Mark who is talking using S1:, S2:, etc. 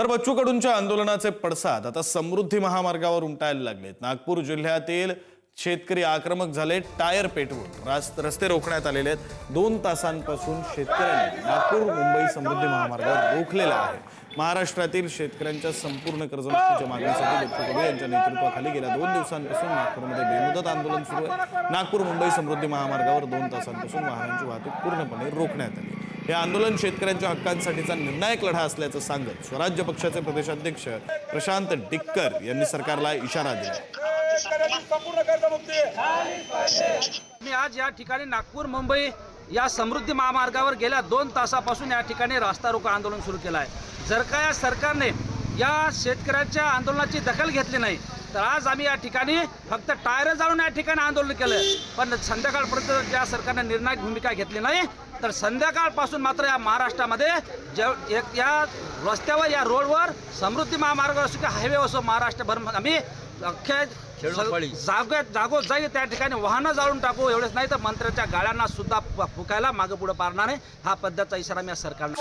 S1: तर बच्चू कडूंच्या आंदोलनाचे पडसाद आता समृद्धी महामार्गावर उमटायला लागलेत। नागपूर जिल्ह्यातील शेतकरी आक्रमक झाले। टायर पेटवून रस्ते रोखण्यात आलेले आहेत। 2 तासांपासून शेतकऱ्यांनी नागपूर मुंबई समृद्धी महामार्गावर रोखलेला आहे। महाराष्ट्रातील शेतकऱ्यांच्या संपूर्ण कर्जमाफीच्या मागणीसाठी बच्चू कडू यांच्या नेतृत्वाखाली गेल्या 2 दिवसांपासून नागपूरमध्ये बेमुदत आंदोलन सुरू आहे। नागपूर मुंबई समृद्धी महामार्गावर 2 तासांपासून वाहनांची वाहतूक पूर्णपणे रोखण्यात आली। हे आंदोलन शेतकऱ्यांच्या हक्कांसाठीचा निर्णायक लढा असल्याचं सांगत स्वराज्य पक्षाचे प्रदेशाध्यक्ष प्रशांत डिक्कर यांनी सरकारला इशारा दिला।
S2: मी आज या ठिकाणी नागपूर मुंबई या समृद्धी महामार्गावर गेल्या 2 तासापासून या ठिकाणी रास्ता रोको आंदोलन सुरू केलं आहे। जर का या सरकारने या शेतकऱ्यांच्या आंदोलनाची दखल घेतली नाही तर आज आम्ही या ठिकाणी फक्त टायर जाळून या ठिकाणी आंदोलन केलं। पण संध्याकाळपर्यंत या सरकारने निर्णायक भूमिका घेतली नाही तर संध्याकाळपासून मात्र या महाराष्ट्रामध्ये या रस्त्यावर या रोडवर समृद्धी महामार्ग असो की हायवे असो महाराष्ट्रभर आम्ही अख्ख्या जागोजागी त्या ठिकाणी वाहनं जाळून टाकू। एवढेच नाही तर मंत्र्याच्या गाड्यांना सुद्धा फुकायला मागे पुढे पारणार नाही। हा पद्धतीचा इशारा मी सरकारने